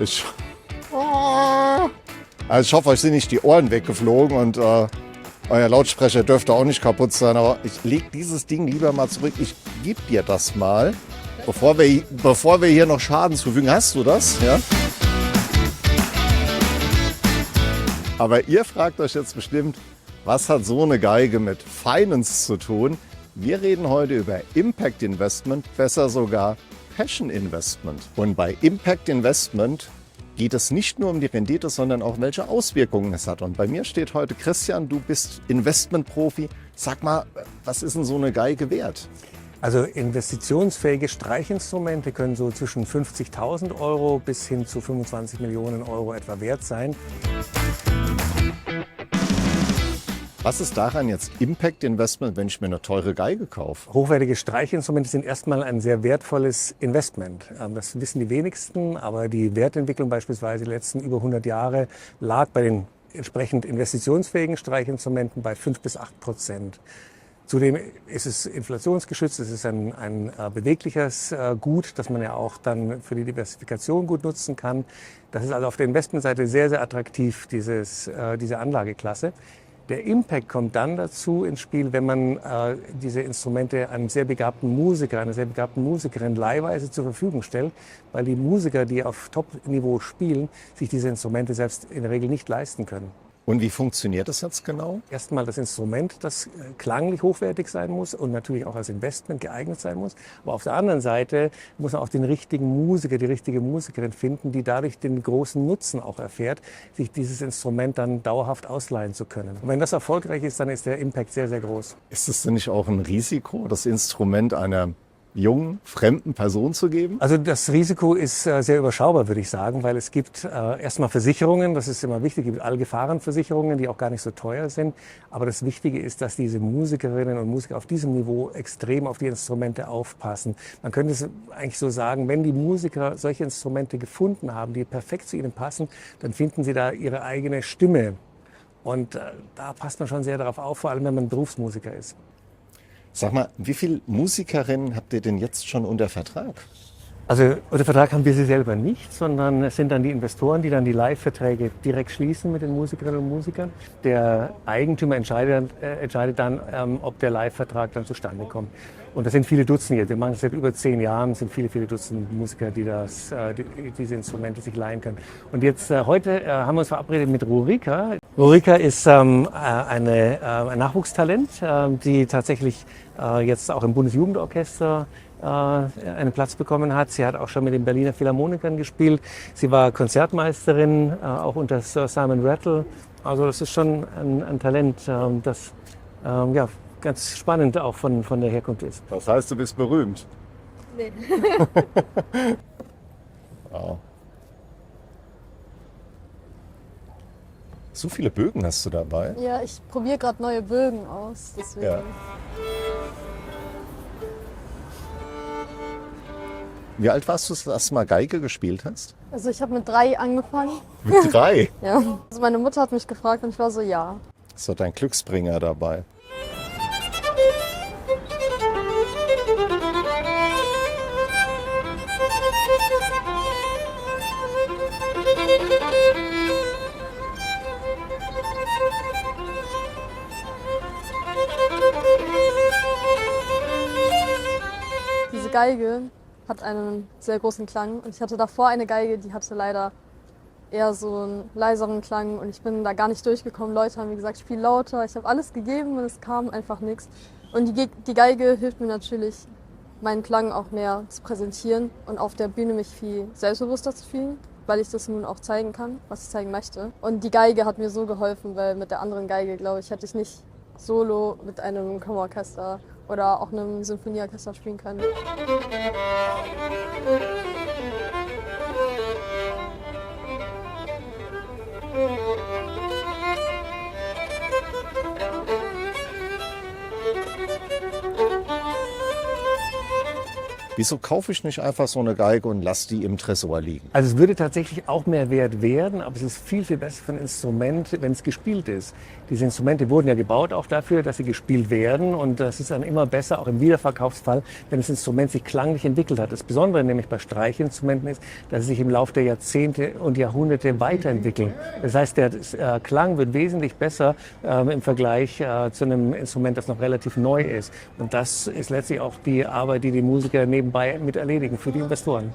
Ich hoffe, euch sind nicht die Ohren weggeflogen und euer Lautsprecher dürfte auch nicht kaputt sein, aber ich lege dieses Ding lieber mal zurück. Ich gebe dir das mal, bevor wir hier noch Schaden zufügen. Hast du das? Ja? Aber ihr fragt euch jetzt bestimmt, was hat so eine Geige mit Finance zu tun? Wir reden heute über Impact Investment, besser sogar Passion Investment. Und bei Impact Investment geht es nicht nur um die Rendite, sondern auch welche Auswirkungen es hat. Und bei mir steht heute Christian, du bist Investmentprofi. Sag mal, was ist denn so eine Geige wert? Also investitionsfähige Streichinstrumente können so zwischen 50.000 € bis hin zu 25 Millionen € etwa wert sein. Was ist daran jetzt Impact Investment, wenn ich mir eine teure Geige kaufe? Hochwertige Streichinstrumente sind erstmal ein sehr wertvolles Investment. Das wissen die wenigsten, aber die Wertentwicklung beispielsweise die letzten über 100 Jahre lag bei den entsprechend investitionsfähigen Streichinstrumenten bei 5 bis 8%. Zudem ist es inflationsgeschützt, es ist ein bewegliches Gut, das man ja auch dann für die Diversifikation gut nutzen kann. Das ist also auf der Investmentseite sehr, sehr attraktiv, diese Anlageklasse. Der Impact kommt dann dazu ins Spiel, wenn man diese Instrumente einem sehr begabten Musiker, einer sehr begabten Musikerin leihweise zur Verfügung stellt, weil die Musiker, die auf Top-Niveau spielen, sich diese Instrumente selbst in der Regel nicht leisten können. Und wie funktioniert das jetzt genau? Erstmal das Instrument, das klanglich hochwertig sein muss und natürlich auch als Investment geeignet sein muss. Aber auf der anderen Seite muss man auch den richtigen Musiker, die richtige Musikerin finden, die dadurch den großen Nutzen auch erfährt, sich dieses Instrument dann dauerhaft ausleihen zu können. Und wenn das erfolgreich ist, dann ist der Impact sehr, sehr groß. Ist es denn nicht auch ein Risiko, das Instrument einer jungen, fremden Person zu geben? Also das Risiko ist sehr überschaubar, würde ich sagen, weil es gibt erstmal Versicherungen, das ist immer wichtig, es gibt Allgefahrenversicherungen, die auch gar nicht so teuer sind. Aber das Wichtige ist, dass diese Musikerinnen und Musiker auf diesem Niveau extrem auf die Instrumente aufpassen. Man könnte es eigentlich so sagen, wenn die Musiker solche Instrumente gefunden haben, die perfekt zu ihnen passen, dann finden sie da ihre eigene Stimme. Und da passt man schon sehr darauf auf, vor allem wenn man Berufsmusiker ist. Sag mal, wie viele Musikerinnen habt ihr denn jetzt schon unter Vertrag? Also unter Vertrag haben wir sie selber nicht, sondern es sind dann die Investoren, die dann die Live-Verträge direkt schließen mit den Musikerinnen und Musikern. Der Eigentümer entscheidet dann, ob der Live-Vertrag dann zustande kommt. Und das sind viele Dutzende. Wir machen das seit über 10 Jahren, es sind viele, viele Dutzende Musiker, die diese Instrumente sich leihen können. Und jetzt heute haben wir uns verabredet mit Rurika. Rurika ist ein Nachwuchstalent, die tatsächlich jetzt auch im Bundesjugendorchester einen Platz bekommen hat. Sie hat auch schon mit den Berliner Philharmonikern gespielt. Sie war Konzertmeisterin, auch unter Sir Simon Rattle. Also das ist schon ein Talent, das ganz spannend auch von der Herkunft ist. Das heißt, du bist berühmt? Nee. Wow. So viele Bögen hast du dabei? Ja, ich probiere gerade neue Bögen aus. Deswegen. Ja. Wie alt warst du, das erste Mal Geige gespielt hast? Also ich habe mit 3 angefangen. Mit 3? Ja. Also meine Mutter hat mich gefragt und ich war so, ja. Ist doch dein Glücksbringer dabei. Diese Geige hat einen sehr großen Klang und ich hatte davor eine Geige, die hatte leider eher so einen leiseren Klang und ich bin da gar nicht durchgekommen. Leute haben mir gesagt, spiel lauter. Ich habe alles gegeben und es kam einfach nichts. Und die Geige hilft mir natürlich, meinen Klang auch mehr zu präsentieren und auf der Bühne mich viel selbstbewusster zu fühlen, weil ich das nun auch zeigen kann, was ich zeigen möchte. Und die Geige hat mir so geholfen, weil mit der anderen Geige, glaube ich, hätte ich nicht solo mit einem Kammerorchester oder auch einem Symphonieorchester spielen können. Wieso kaufe ich nicht einfach so eine Geige und lasse die im Tresor liegen? Also es würde tatsächlich auch mehr wert werden, aber es ist viel, viel besser für ein Instrument, wenn es gespielt ist. Diese Instrumente wurden ja gebaut auch dafür, dass sie gespielt werden, und das ist dann immer besser, auch im Wiederverkaufsfall, wenn das Instrument sich klanglich entwickelt hat. Das Besondere nämlich bei Streichinstrumenten ist, dass sie sich im Laufe der Jahrzehnte und Jahrhunderte weiterentwickeln. Das heißt, der Klang wird wesentlich besser im Vergleich zu einem Instrument, das noch relativ neu ist. Und das ist letztlich auch die Arbeit, die die Musiker nebenbei mit erledigen für die Investoren.